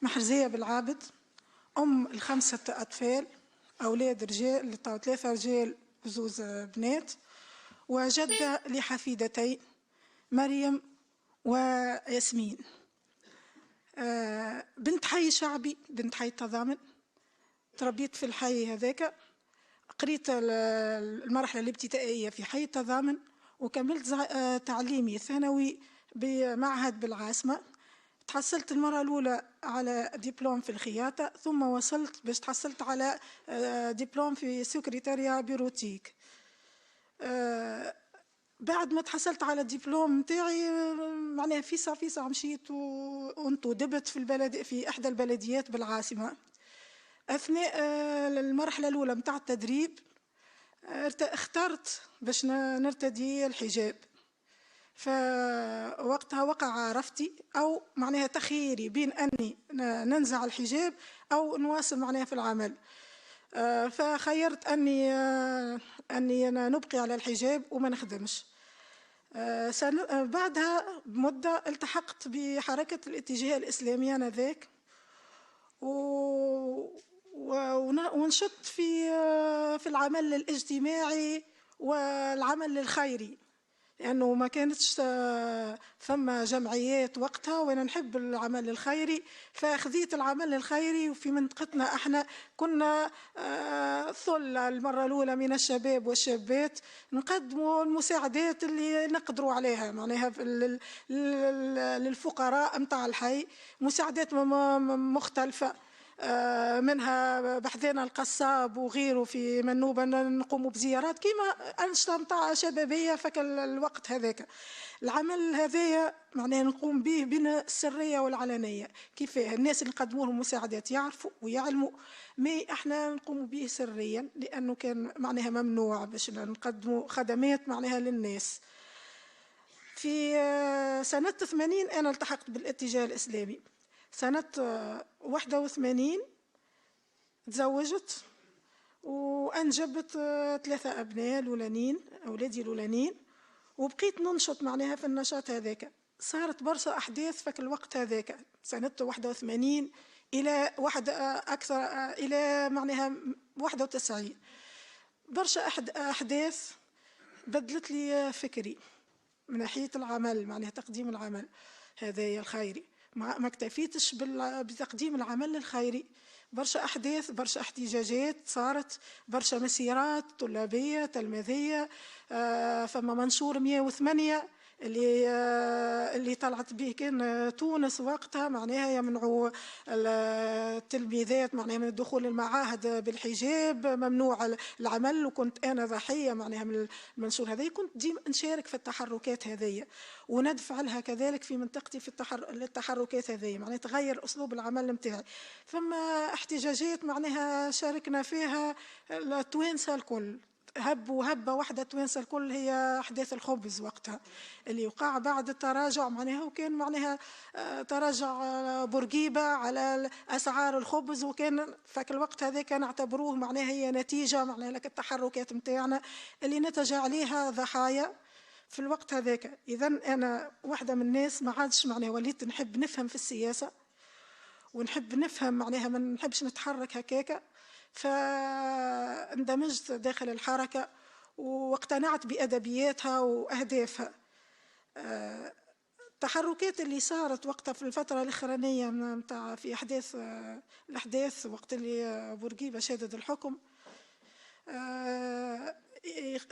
محرزية بالعابد، أم ال5 أطفال، أولاد رجال 3 رجال و2 بنات، وجدة لحفيدتين مريم وياسمين. بنت حي شعبي، بنت حي التضامن. تربيت في الحي هذاك، قريت المرحلة الابتدائية في حي التضامن، وكملت تعليمي ثانوي بمعهد بالعاصمة. تحصلت المرة الأولى على دبلوم في الخياطة، ثم وصلت باش تحصلت على دبلوم في سكرتاريا بيروتيك. بعد ما تحصلت على الدبلوم نتاعي معناها فيسا مشيت وانتدبت في إحدى البلديات بالعاصمة. أثناء المرحلة الأولى متاع التدريب اخترت باش نرتدي الحجاب، فوقتها وقع عرفتي أو معناها تخييري بين أني ننزع الحجاب أو نواصل معناها في العمل. فخيرت أني أنا نبقي على الحجاب وما نخدمش. بعدها بمدة التحقت بحركة الاتجاه الإسلامي آنذاك، ونشط في العمل الاجتماعي والعمل الخيري، لأنه ما كانتش ثم جمعيات وقتها، وأنا نحب العمل الخيري فأخذيت العمل الخيري. وفي منطقتنا احنا كنا ثلة المرة الأولى من الشباب والشابات نقدموا المساعدات اللي نقدروا عليها معناها للفقراء متاع الحي، مساعدات مختلفة، منها بحذنا القصاب وغيره في منوبة، نقوم بزيارات كيما أنشطة متاع شبابية فك الوقت هذاك. العمل هذايا معناه نقوم به بين السرية والعلنية، كيف الناس اللي نقدموا لهم مساعدات يعرفوا ويعلموا، ما احنا نقوم به سريا لأنه كان معناها ممنوع باش نقدموا خدمات معناها للناس. في سنة 80 أنا التحقت بالاتجاه الإسلامي. سنة 81 تزوجت وأنجبت 3 أبناء الأولانيين، أولادي الأولانيين، وبقيت ننشط معناها في النشاط هذاك. صارت برشا أحداث في الوقت هذاك سنة 81 إلى أكثر إلى معناها 91، برشا أحداث بدلت لي فكري من ناحية العمل، معناها تقديم العمل هذا الخيري. ما اكتفيتش بتقديم العمل الخيري، برشا أحداث، برشا احتجاجات صارت، برشا مسيرات طلابية تلميذية. فما منشور 108 اللي طلعت به كان تونس وقتها معناها يمنعوا التلميذات معناها من الدخول المعاهد بالحجاب، ممنوع العمل. وكنت أنا ضحية معناها من المنشور هذا، كنت ديما نشارك في التحركات هذه وندفع لها كذلك في منطقتي في التحركات هذه، معناها تغير أسلوب العمل متاعي. فما احتجاجات معناها شاركنا فيها التوانسة الكل، هبة واحدة توانسة الكل، هي أحداث الخبز وقتها اللي وقع بعد التراجع معناها، وكان معناها تراجع بورقيبة على أسعار الخبز، وكان فاك الوقت هذا كان نعتبروه معناها هي نتيجة معناها لك التحركات متاعنا اللي نتج عليها ضحايا في الوقت هذاك. إذن أنا واحدة من الناس ما عادش معناها وليت نحب نفهم في السياسة ونحب نفهم معناها، ما نحبش نتحرك هكاكا، فاندمجت داخل الحركة واقتنعت بأدبياتها وأهدافها. التحركات اللي صارت وقتها في الفترة الأخرانية متاع في الأحداث وقت اللي بورقيبة شادد الحكم،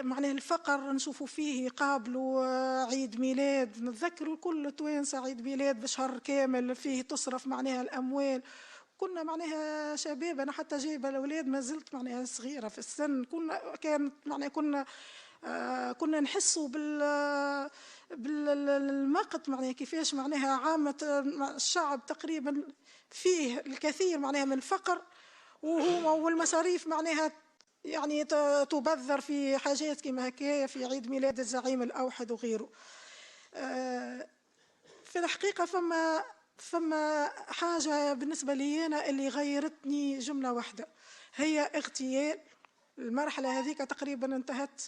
معناه الفقر نشوفوا فيه يقابلوا عيد ميلاد، نتذكروا كل توانسة عيد ميلاد بشهر كامل فيه تصرف معناها الأموال. كنا معناها شباب، أنا حتى جايبة الأولاد ما زلت معناها صغيرة في السن، كانت معناها كنا نحسوا بالمقت معناها كيفاش معناها عامة الشعب تقريبا فيه الكثير معناها من الفقر، والمصاريف معناها يعني تبذر في حاجات كما هكايا في عيد ميلاد الزعيم الأوحد وغيره. في الحقيقة فما حاجة بالنسبة لي أنا اللي غيرتني جملة واحدة، هي اغتيال. المرحلة هذيك تقريبا انتهت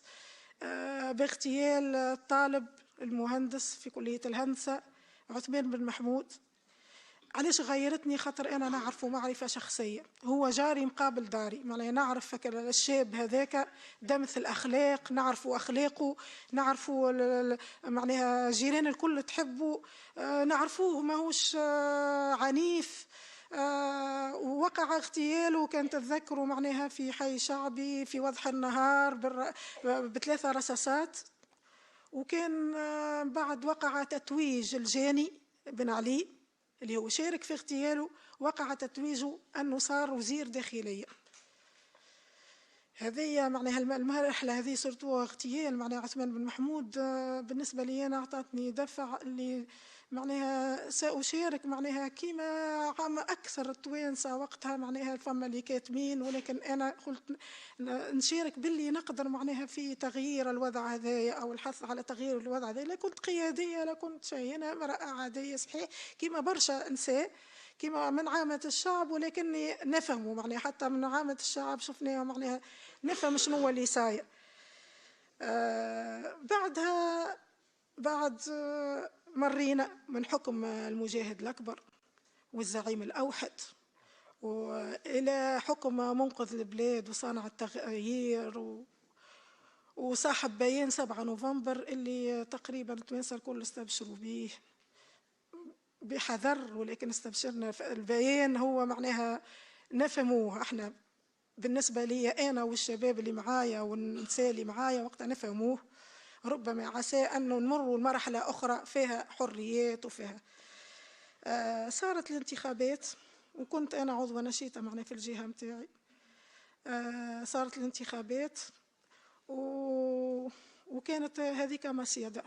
باغتيال الطالب المهندس في كلية الهندسة عثمان بن محمود. علاش غيرتني؟ خاطر انا نعرفه معرفه شخصيه، هو جاري مقابل داري، معناها نعرف الشاب هذاك دمث الاخلاق، نعرفوا اخلاقه، نعرفوا معناها جيران الكل تحبه، نعرفوه ماهوش عنيف. ووقع اغتياله كان تتذكروا معناها في حي شعبي في وضح النهار ب3 رصاصات. وكان بعد وقع تتويج الجاني بن علي اللي هو شارك في اغتياله، وقع تتويجه أنه صار وزير داخلية. هذه معناها المرحلة هذه صرتوا اغتيال معناها عثمان بن محمود، بالنسبة لي أنا أعطتني دفع اللي معناها سأشارك معناها كيما عام أكثر التوانسة وقتها معناها فما اللي كاتمين، ولكن أنا قلت نشارك باللي نقدر معناها في تغيير الوضع هذايا أو الحث على تغيير الوضع هذايا. لا كنت قيادية لا كنت شيء، أنا امرأة عادية صحيح كيما برشا نساء كيما من عامة الشعب، ولكني نفهموا معناها حتى من عامة الشعب شفناها معناها نفهم شنو اللي صاير. بعدها بعد مرينا من حكم المجاهد الأكبر والزعيم الأوحد وإلى حكم منقذ البلاد وصانع التغيير وصاحب بيان 7 نوفمبر اللي تقريبا التوانسة الكل استبشروا به بحذر، ولكن استبشرنا. البيان هو معناها نفهموه احنا بالنسبة لي أنا والشباب اللي معايا والنساء اللي معايا وقتها نفهموه. ربما عسى أنه نمروا لمرحلة أخرى فيها حريات وفيها. صارت الانتخابات وكنت أنا عضوة نشيطة معنا في الجهة متاعي. صارت الانتخابات وكانت هذيك مصيدة.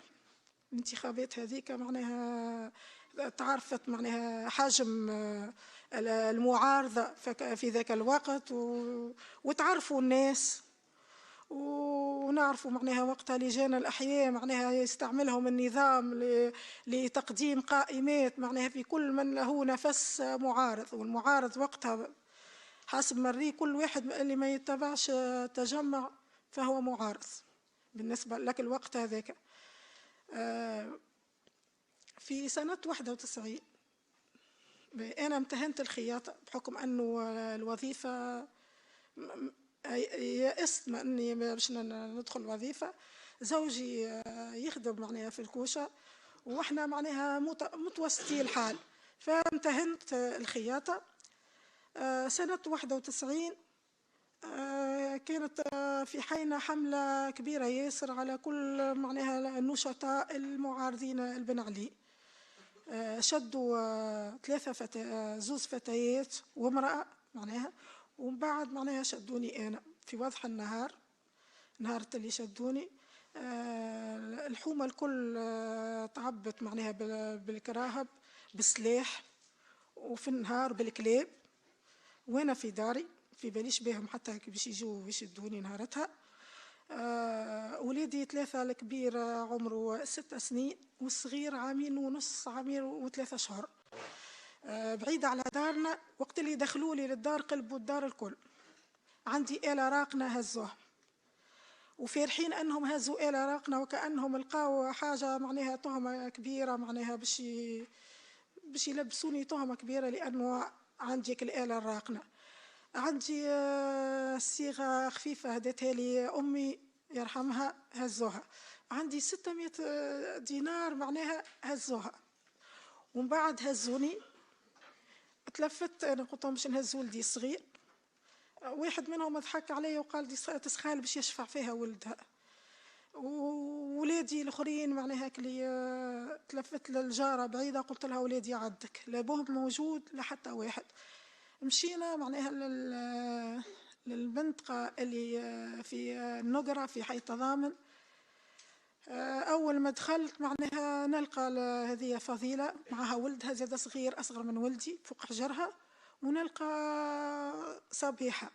الانتخابات هذيك معناها تعرفت معناها حجم المعارضة في ذاك الوقت وتعرفوا الناس ونعرفوا معناها وقتها لجان الأحياء معناها يستعملهم النظام لتقديم قائمات معناها في كل من له نفس معارض، والمعارض وقتها حسب مري كل واحد اللي ما يتبعش تجمع فهو معارض بالنسبة لك الوقت هذاك. في سنة 91 أنا امتهنت الخياطة بحكم أنه الوظيفة يأست أني باش ندخل وظيفة. زوجي يخدم معناها في الكوشة وإحنا معناها متوسطي الحال، فامتهنت الخياطة. سنة 91 كانت في حينا حملة كبيرة ياسر على كل معناها النشطاء المعارضين البن علي. شدوا 3 زوز فتيات وامرأة معناها، ومن بعد معناها شدوني أنا في وضح النهار، نهار اللي شدوني. الحومة الكل تعبت معناها بالكراهب بالسلاح وفي النهار بالكلاب، وانا في داري في باليش بهم حتى باش يجوا يشدوني نهارتها. وليدي 3 الكبير عمره 6 سنين والصغير 1.5 عام 1.3 شهور. بعيدة على دارنا. وقت اللي دخلوا لي للدار قلبوا الدار الكل. عندي آلة راقنة هزوها وفرحين أنهم هزوا آلة راقنة وكأنهم لقاوا حاجة معناها تهمة كبيرة معناها باش يلبسوني تهمة كبيرة لأنه عندي الآلة الراقنة. عندي صيغة خفيفة هدتها لي أمي يرحمها هزوها. عندي 600 دينار معناها هزوها. ومن بعد هزوني تلفت أنا قلت لهم باش نهز ولدي الصغير. واحد منهم ضحك علي وقال دي تسخال باش يشفع فيها ولدها. وولادي الاخرين معناها كلي تلفت للجاره بعيده قلت لها ولادي عدك لا بهم موجود لا حتى واحد. مشينا معناها للمنطقه اللي في النقره في حي التضامن. اول ما دخلت معناها نلقى هذه فضيله معها ولدها زاد صغير اصغر من ولدي فوق حجرها، ونلقى صبيحه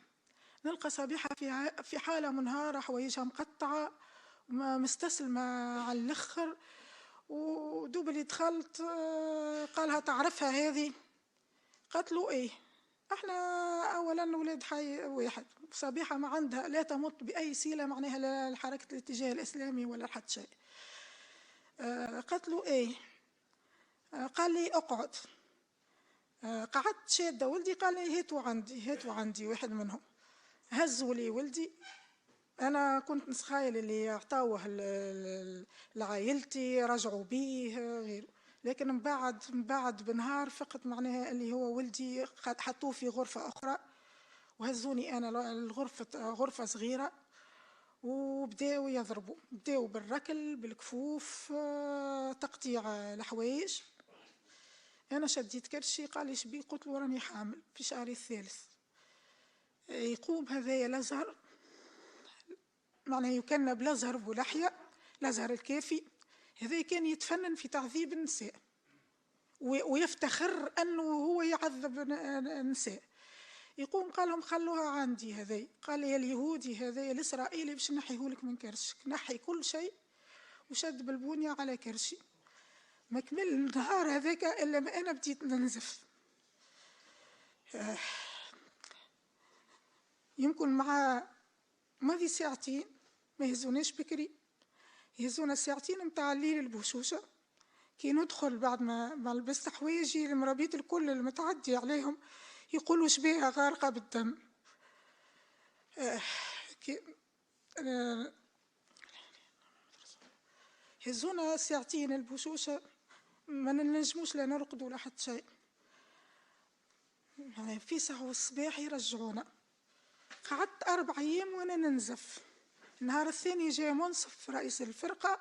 في حاله منهاره حوايجها مقطعه مستسلمه على الاخر. ودوب اللي دخلت قالها تعرفها هذه؟ قالت له ايه. احنا اولا ولاد حي واحد، صبيحه ما عندها لا تمت باي سيله معناها لحركه الاتجاه الاسلامي ولا حتى شيء. قالت له ايه؟ قال لي اقعد. قعدت شادة ولدي، قال لي هاتوا عندي واحد منهم. هزوا لي ولدي، أنا كنت نتخيل اللي عطاوه لعائلتي رجعوا بيه غيره، لكن من بعد بنهار فقط معناها اللي هو ولدي حطوه في غرفة أخرى، وهزوني أنا غرفة صغيرة، وبداوا يضربوا، بداوا بالركل بالكفوف، تقطيع الحوايج. أنا شديت كرشي، قال لي شبي؟ قلت له راني حامل في شهري الثالث. يقوم هذايا الأزهر، معناه يكنى بالأزهر بولحية، الأزهر الكافي، هذا كان يتفنن في تعذيب النساء ويفتخر أنه هو يعذب النساء. يقوم قال لهم خلوها عندي هذي، قال لي اليهودي هذي الإسرائيلي باش نحيهولك من كرشك، نحي كل شيء وشد بالبونية على كرشي. ما كمل النهار هذاك إلا ما أنا بديت ننزف. يمكن مع ماضي ساعتين، ما يهزوناش بكري، يهزونا ساعتين متاع الليل البوشوشة. كي ندخل بعد ما لبست حوايجي، المرابيط الكل المتعدي عليهم يقولوا شبيها غارقة بالدم. هزونا ساعتين البوشوشة، ما ننجموش لا نرقد ولا حتى شيء، يعني في ساعة الصباح يرجعونا. قعدت 4 أيام وأنا ننزف. النهار الثاني جاء منصف رئيس الفرقة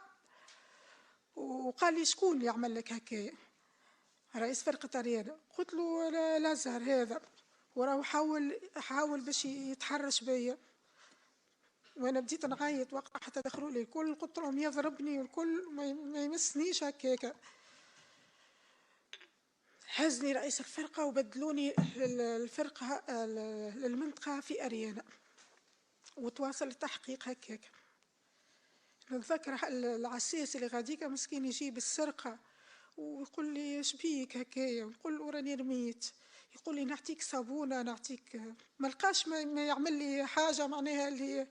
وقال لي شكون اللي يعمل لك هكايا؟ رئيس فرقة رياضة. قلت له الأزهر هذا، وراه حاول باش يتحرش بيا، وانا بديت نعيط وقتها حتى دخلوا لي الكل، قلت لهم يضربني والكل ما يمسنيش هكاكا. هزني رئيس الفرقة وبدلوني الفرقة للمنطقة في أريانا، وتواصل التحقيق هكاكا. نتذكر العساس اللي غاديكا مسكين يجيب السرقة ويقول لي شبيك هكايا، ونقول له راني رميت. يقول لي نعطيك صابونة، نعطيك، ما لقاش ما يعمل لي حاجة معناها اللي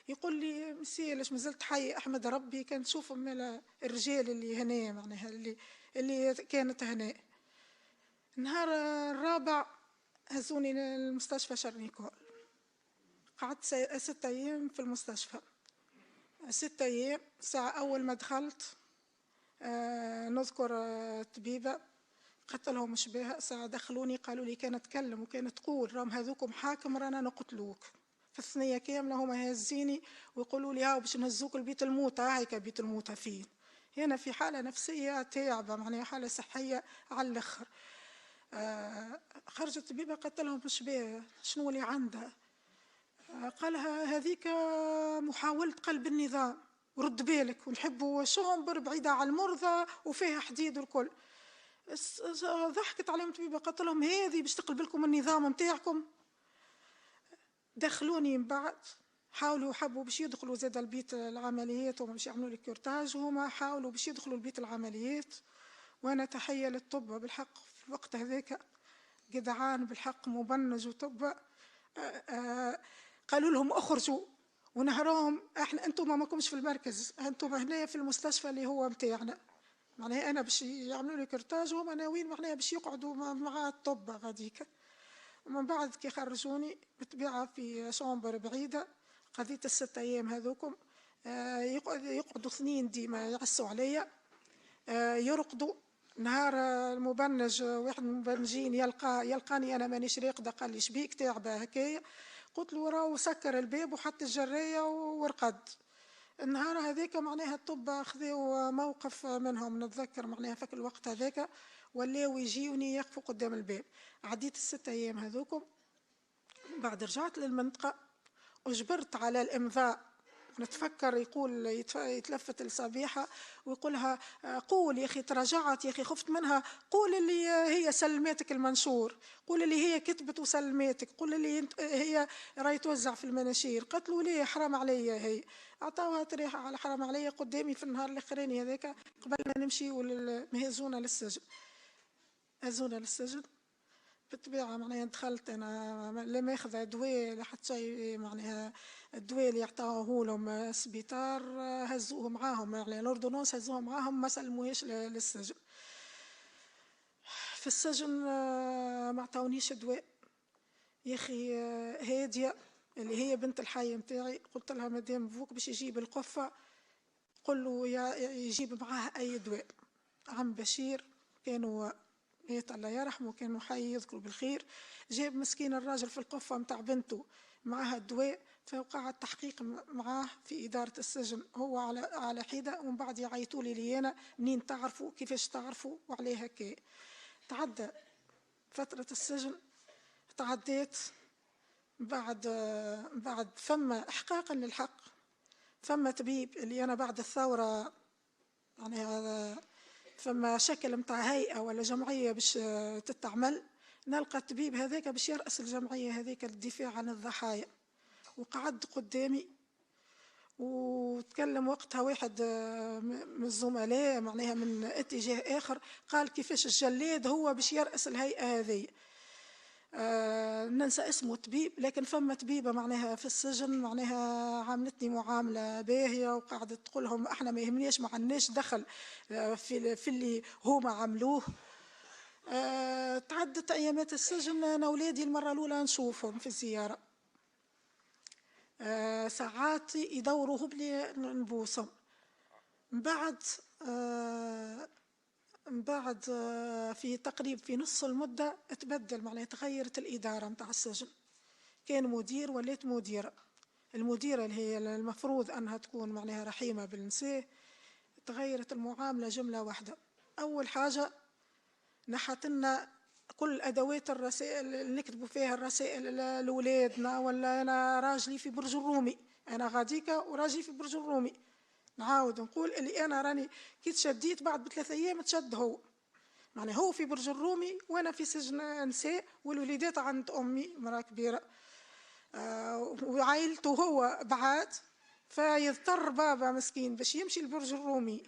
يقول لي مسيلش مازلت حي احمد ربي. كان تشوف من الرجال اللي هنا معناها اللي كانت هنا. النهار الرابع هزوني للمستشفى شرنيكول، قعدت 6 أيام في المستشفى. 6 أيام. ساعة أول ما دخلت نذكر الطبيبة قلت لهم مش بها. ساعة دخلوني قالوا لي كانت تكلم وكانت تقول راهم هذوكم حاكم رانا نقتلوك. في الثنية كاملة هما هزيني ويقولوا لي هاو باش نهزوك البيت الموتى. هايك بيت الموتى فين؟ هنا في حالة نفسية تعبة، معناها حالة صحية على الآخر. خرجت الطبيبة قالت لهم مش بها، شنو اللي عندها؟ قالها هذيك محاولة قلب النظام، ورد بالك ونحبوا شومبر بعيدة على المرضى وفيها حديد والكل. ضحكت عليهم الطبيبة قالت لهم هذه باش تقلب لكم النظام متاعكم. دخلوني من بعد، حبوا باش يدخلوا زاد البيت العمليات، وما باش يعملوا لي كورتاج، وهما حاولوا باش يدخلوا البيت العمليات. وانا تحية للطب بالحق في الوقت هذاك، جدعان بالحق، مبنج وطب. قالوا لهم اخرجوا ونهروهم، احنا انتم ما كنتش في المركز، انتم هنا في المستشفى اللي هو متاعنا. معناها انا باش يعملوا لي كورتاج وهما ناويين معناها باش يقعدوا مع الطب غاديك. ومن بعد كي خرجوني بالطبيعة في شومبر بعيدة، قضيت ال6 أيام هذوكم. يقعدوا 2 ديما يعسوا عليا، يرقدوا. نهار المبنج، واحد من المبنجين يلقاني أنا مانيش راقدة، قال لي شبيك تعبة هكايا؟ قلت له راهو سكر الباب وحط الجراية ورقد. النهار هذاك معناها الطب خذوا موقف منهم، نتذكر معناها فك الوقت هذاك ولاو يجيوني يقفوا قدام الباب. عديت ال6 أيام هذوكم، بعد رجعت للمنطقة وجبرت على الإمضاء. نتفكر يقول يتلفت لصبيحة ويقولها قول يا أخي تراجعت يا أخي خفت منها، قول اللي هي سلماتك المنشور، قول اللي هي كتبت وسلماتك، قول اللي هي راهي توزع في المناشير. قالت له ليه حرام عليا، هي أعطاوها تريحة على حرام عليا قدامي في النهار الأخراني هذاك قبل ما نمشي هزونا للسجن. هزونا للسجن بالطبيعة. معناها دخلت أنا لا ماخذ أدوية لا حتى شيء، معناها الدواء اللي يعطوه لهم السبيطار هزوه معاهم، يعني الأردنوس هزوه معاهم، ما سلموهاش للسجن. في في السجن ما عطاونيش دواء يا اخي. هاديه اللي هي بنت الحي متاعي، قلت لها مدام بوك باش يجيب القفه قل له يجيب معاه اي دواء. عم بشير كانوا مات الله يرحمه، كانوا حي يذكروا بالخير، جاب مسكين الراجل في القفه متاع بنته معها الدواء، فوقع التحقيق معاه في إدارة السجن هو على حدة، ومن بعد يعيطوا لي أنا منين تعرفوا كيفاش تعرفوا وعليه هكا. تعدى فترة السجن، تعديت بعد فما إحقاقا للحق، فما طبيب اللي أنا بعد الثورة يعني هذا فما شكل متاع هيئة ولا جمعية باش تتعمل، نلقى الطبيب هذاك باش يرأس الجمعية هذيك للدفاع عن الضحايا، وقعد قدامي وتكلم وقتها واحد من الزملاء معناها من اتجاه آخر، قال كيفاش الجلاد هو باش يرأس الهيئة هذه. ننسى اسمه طبيب، لكن فما طبيبة معناها في السجن معناها عاملتني معاملة باهية، وقعدت تقولهم احنا ما يهمنيش ما عندناش دخل في اللي هما عملوه. تعدت ايامات السجن، انا ولادي المرة الاولى نشوفهم في الزيارة، ساعات يدوروا بلي نبوسهم. بعد في تقريب في نص المدة تبدل معناها تغيرت الإدارة متاع السجن، كان مدير وليت مديرة. المديرة اللي هي المفروض أنها تكون معناها رحيمة بالنساء، تغيرت المعاملة جملة واحدة. أول حاجة نحت لنا كل أدوات الرسائل اللي نكتبوا فيها الرسائل لأولادنا، ولا أنا راجلي في برج الرومي، أنا غاديكا وراجلي في برج الرومي. نعاود نقول اللي أنا راني كي تشديت بعد ب3 أيام تشد هو، معناه هو في برج الرومي وأنا في سجن نساء، والوليدات عند أمي مرأة كبيرة، وعائلته هو بعاد، فيضطر بابا مسكين باش يمشي لبرج الرومي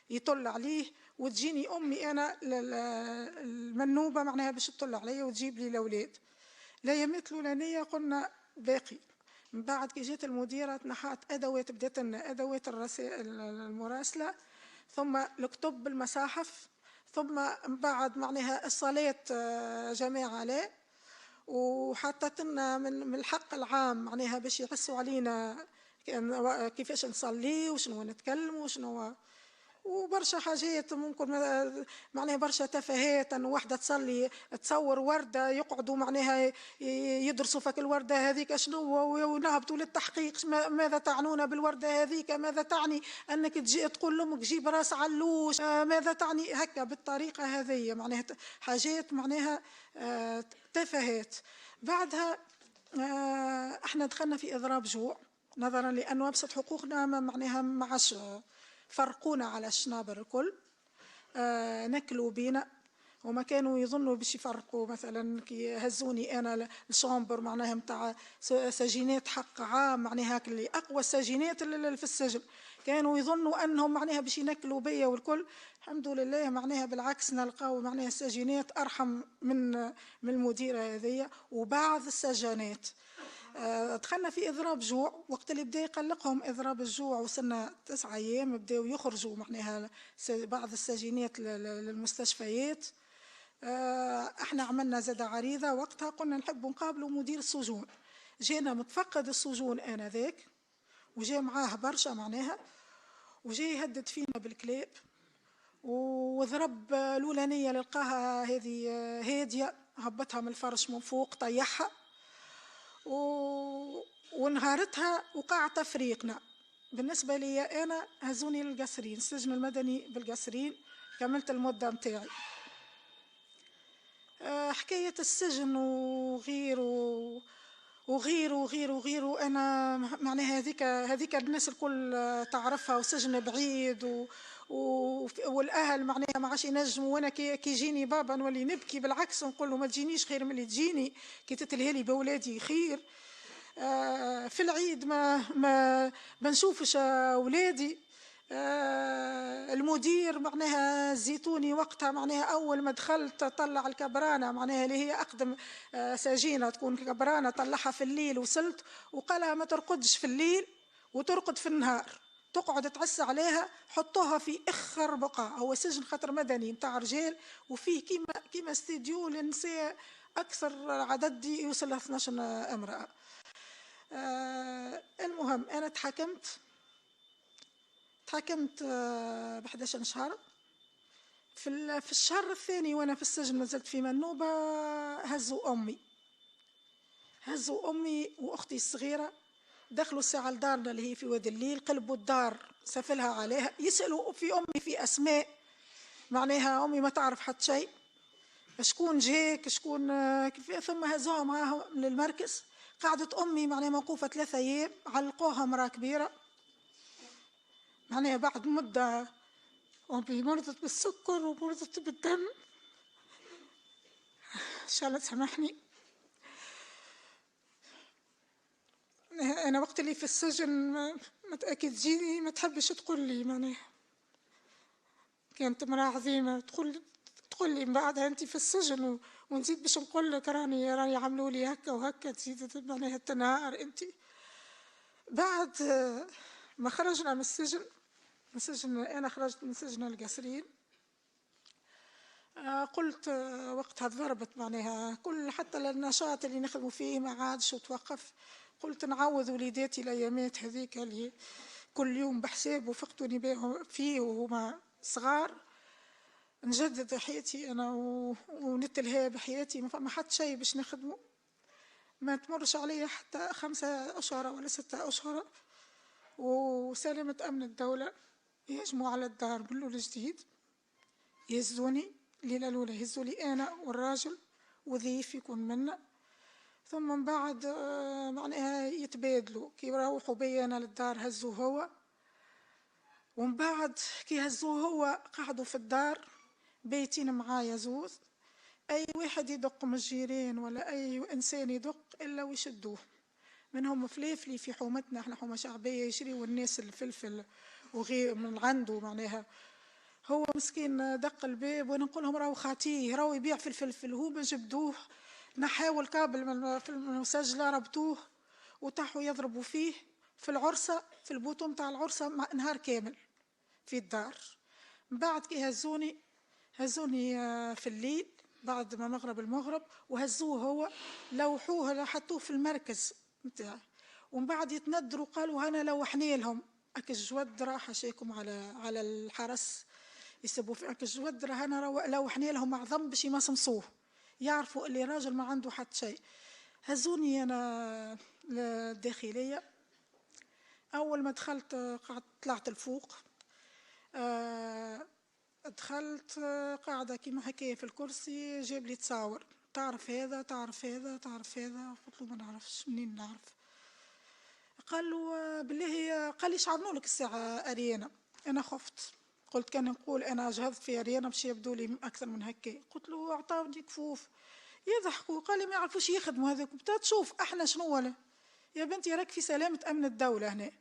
يطل عليه، وتجيني أمي أنا المنوبة معناها باش تطل عليا وتجيب لي الأولاد. الأيامات الأولانية قلنا باقي، من بعد كي جات المديرة تنحات أدوات، بدات لنا أدوات الرسائل المراسلة، ثم الكتب المصاحف، ثم من بعد معناها الصلاة جماعة لا، وحطت لنا من الحق العام معناها باش يحسوا علينا كيفاش نصلي وشنو نتكلم وشنو، وبرشا حاجات ممكن معناها برشا تفاهات، أن واحدة تصلي تصور وردة يقعدوا معناها يدرسوا فك الوردة هذيك شنو، ونهبطوا للتحقيق ماذا تعنون بالوردة هذيك، ماذا تعني أنك تجي تقول لأمك جيب راس علوش، ماذا تعني هكا بالطريقة هذه، معناها حاجات معناها تفاهات. بعدها احنا دخلنا في إضراب جوع، نظرا لأنه أبسط حقوقنا معناها معاش فرقونا على الشنابر الكل، نكلوا بينا، وما كانوا يظنوا باش يفرقوا. مثلا كي هزوني انا الشامبر معناها متاع سجينات حق عام، معناها هاك اللي اقوى السجينات اللي في السجن، كانوا يظنوا انهم معناها باش ينكلوا بيا والكل. الحمد لله معناها بالعكس نلقاو معناها السجينات ارحم من المديره هذيا وبعض السجانات. دخلنا في إضراب جوع، وقت اللي بدا يقلقهم إضراب الجوع وصلنا 9 أيام بداوا يخرجوا معناها بعض السجينات للمستشفيات. احنا عملنا زاد عريضة وقتها، قلنا نحب نقابلوا مدير السجون، جينا متفقد السجون آنذاك، وجاء معاه برشا معناها، وجاء يهدد فينا بالكلاب، وضرب الأولانية للقاها هذه هادية، هبطها من الفرش من فوق طيحها، ونهارتها وقع تفريقنا. بالنسبة لي أنا هزوني للقصرين، السجن المدني بالقصرين، كملت المدة متاعي. حكاية السجن وغيره وغيره وغيره وغيره، أنا معناها هذيك الناس الكل تعرفها، وسجن بعيد والأهل معناها ما عادش ينجموا، وأنا كي يجيني بابا نولي نبكي، بالعكس نقول له ما تجينيش خير من اللي تجيني، كي تتلهي بأولادي خير. في العيد ما بنشوفش أولادي. المدير معناها زيتوني وقتها، معناها أول ما دخلت طلع الكبرانة معناها اللي هي أقدم سجينة تكون كبرانة، طلعها في الليل، وصلت وقالها ما ترقدش في الليل وترقد في النهار، تقعد تعس عليها، حطوها في اخر بقعه. هو سجن خطر مدني متاع رجال، وفيه كيما استديو للنساء، اكثر عدد يوصل ل 12 امراه. المهم انا تحكمت ب 11 شهر. في الشهر الثاني وانا في السجن مازلت في منوبه، هزوا امي واختي الصغيره، دخلوا الساعه لدارنا اللي هي في وادي الليل، قلبوا الدار سفلها عليها، يسالوا في امي في اسماء، معناها امي ما تعرف حتى شيء، شكون جاك شكون ثم هزوها معاهم للمركز. قعدت امي معناها موقوفه 3 أيام، علقوها مراه كبيره. معناها بعد مده امي مرضت بالسكر ومرضت بالدم، ان شاء الله تسامحني. انا وقت اللي في السجن ما تاكد تجيني ما تحبش تقول لي، معناها كانت امراه عظيمه تقول لي من بعدها انت في السجن، ونزيد باش نقول لك راني عملوا لي هكا وهكا، تزيد معناها تنهار انت. بعد ما خرجنا من السجن انا خرجت من سجن القصرين، قلت وقتها ضربت معناها كل حتى النشاط اللي نخدموا فيه ما عادش وتوقف. قلت نعوض وليداتي الايامات هذيك اللي كل يوم بحساب وفقتوني بهم فيه وهما صغار، نجدد حياتي انا ونتلهى بحياتي. ما حد شيء باش نخدمه، ما تمرش علي حتى 5 أشهر ولا 6 أشهر، وسلامة أمن الدولة يهجموا على الدار باللول الجديد، يهزوني الليلة الأولى، يهزوا لي أنا والراجل وضيف يكون منا، ثم من بعد معناها يتبادلوا، كي يروحوا بي أنا للدار هزوه هو، ومن بعد كي هزوه هو قعدوا في الدار بيتين معايا زوز، أي واحد يدق من الجيران ولا أي إنسان يدق إلا ويشدوه، منهم فليفلي في حومتنا، احنا حومة شعبية، يشريوا الناس الفلفل وغير من عنده، معناها هو مسكين دق الباب وانا نقول لهم راهو خاطيه، راهو يبيع في الفلفل، هو ما جبدوه، نحاول كابل من المسجله ربطوه وطاحوا يضربوا فيه في العرسه، في البوتو متاع العرسه نهار كامل في الدار. من بعد كي هزوني في الليل بعد ما مغرب المغرب، وهزوه هو، لوحوه حطوه في المركز متاعي، ومن بعد يتندروا قالوا انا لوحني لهم اك الجود راح حاشيكم على الحرس يسبوا في اك الجود، راه انا لوحني لهم اعظم باش يمصمصوه، يعرفوا اللي راجل ما عنده حتى شيء. هزوني انا للداخليه، اول ما دخلت قعدت طلعت الفوق، دخلت قاعدة كيما هكايا في الكرسي، جاب لي تصاور، تعرف هذا تعرف هذا تعرف هذا، قلت له ما نعرفش، منين نعرف؟ قال له بالله، قال لي شعرنوا لك الساعة أريانا. أنا خفت، قلت كان نقول أنا جهزت في أريانا باش يبدو لي أكثر من هكا. قلت له أعطاوني كفوف، يضحكوا، قال لي ما يعرفوش يخدموا هذوك، تشوف احنا شنو ولا يا بنتي راك في سلامة أمن الدولة هنا.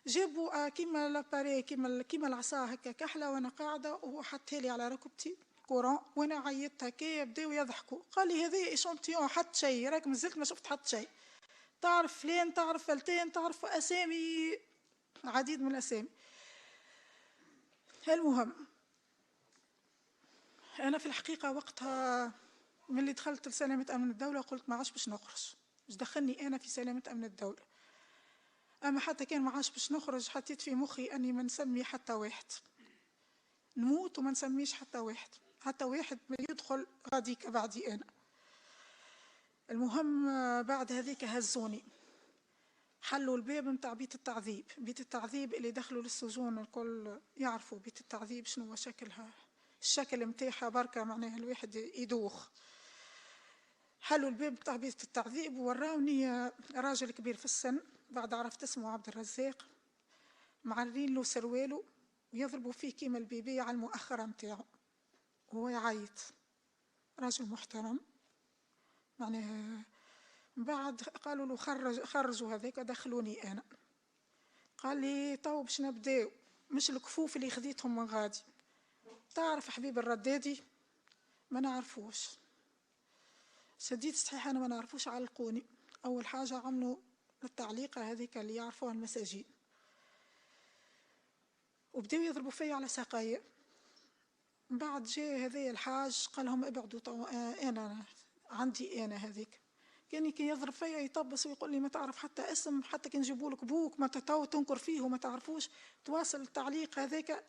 جابوا كيما لاباري كيما العصا هكا كحله وانا قاعده، وهو حطها لي على ركبتي كورون، وانا عيطت هكايا، بداو يضحكوا، قال لي هذه ايشونتيون حط شيء، راك مازلت ما شفت حط شيء، تعرف فلان تعرف فلتان تعرف اسامي عديد من الاسامي. المهم انا في الحقيقه وقتها من اللي دخلت لسلامه امن الدوله قلت ما عادش باش نخرج، باش دخلني انا في سلامه امن الدوله. اما حتى كان ما عادش باش نخرج، حطيت في مخي اني ما نسمي حتى واحد، نموت وما نسميش حتى واحد ما يدخل غاديك بعدي انا. المهم بعد هذيك هزوني، حلوا الباب متاع بيت التعذيب اللي دخلوا للسجون الكل يعرفوا بيت التعذيب شنو هو شكلها، الشكل متاعها بركة معناها الواحد يدوخ. حلوا الباب متاع بيت التعذيب ووراوني راجل كبير في السن، بعد عرفت اسمه عبد الرزاق، معرين له سروالو ويضربوا فيه كيما البيبي على المؤخرة متاعه وهو يعيط، راجل محترم معناها. بعد قالوا له خرجوا هذاك، دخلوني انا، قال لي تو باش نبداو، مش الكفوف اللي خذيتهم من غادي، تعرف حبيب الردادي؟ ما نعرفوش. شديت صحيح انا ما نعرفوش، علقوني. اول حاجه عملوا التعليقه هذيك اللي يعرفوها المساجين، وبداو يضربوا فيا على ساقية. من بعد جاء هذايا الحاج قال لهم ابعدوا، انا عندي انا هذيك. كان كي يضرب فيا يطبس ويقول لي ما تعرف حتى اسم، حتى كي نجيبوا لك بوك ما تتو تنكر فيه وما تعرفوش. تواصل التعليق هذاك.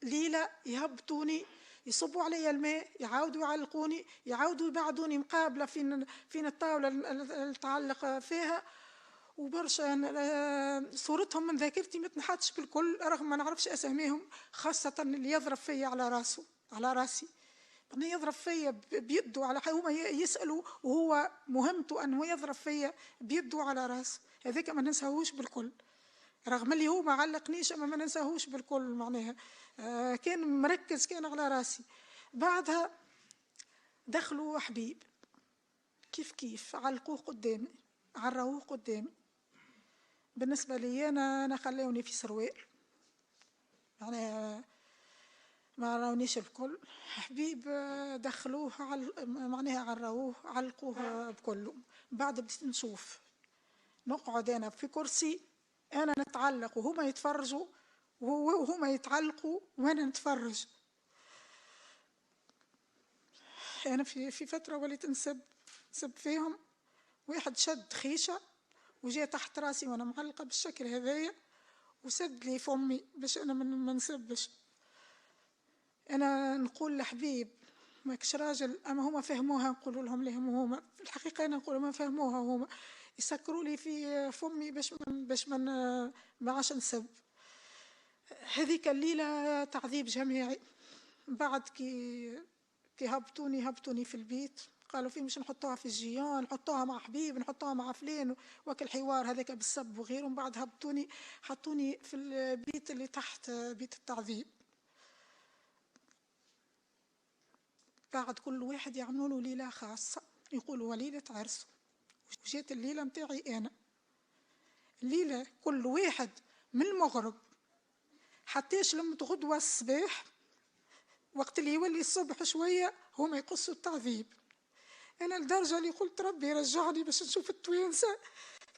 ليلة يهبطوني، يصبوا علي الماء، يعاودوا يعلقوني، يعاودوا يبعدوني مقابلة فين الطاولة اللي تعلق فيها. وبرشا صورتهم من ذاكرتي ما تنحتش بالكل، رغم ما نعرفش اساميهم، خاصة اللي يضرب فيا على راسه على راسي. أنه يضرب فيا بيده على هما يسألوا، وهو مهمته أنه يضرب فيا بيده على راسه. هذاك ما ننساهوش بالكل، رغم اللي هو ما علقنيش، أما ما ننساهوش بالكل معناها. كان مركز كان على راسي. بعدها دخلوا حبيب كيف علقوه قدامي، عروه قدامي. بالنسبة لي أنا خلوني في سروال، معناها ما راونيش الكل. حبيب دخلوه معناها عروه علقوه بكله. بعد بديت نشوف، نقعد أنا في كرسي، أنا نتعلق وهما يتفرجوا، وهما يتعلقوا وأنا نتفرج. أنا في فترة وليت نسب فيهم. واحد شد خيشة وجاء تحت راسي وأنا معلقة بالشكل هذايا، وسد لي فمي باش أنا ما نسبش. أنا نقول لحبيب ماكش راجل، أما هما فهموها، نقول لهم لهم هما في الحقيقة، أنا نقول ما فهموها هما، يسكروا لي في فمي باش ما عاش نسب. هذيك الليلة تعذيب جماعي. بعد كي هبطوني في البيت، قالوا فيه مش نحطوها في الجيان، نحطوها مع حبيب، نحطوها مع فلان، وكل حوار هذاك بالسب وغيره. من بعد هبطوني حطوني في البيت اللي تحت بيت التعذيب. بعد كل واحد يعملوا له ليلة خاصة، يقولوا ليلة عرسه. وجيت الليلة متاعي أنا، الليلة كل واحد من المغرب حتىش لما غدوة الصباح، وقت اللي يولي الصبح شوية هما يقصوا التعذيب. أنا لدرجة اللي قلت ربي يرجعني باش نشوف التوانسة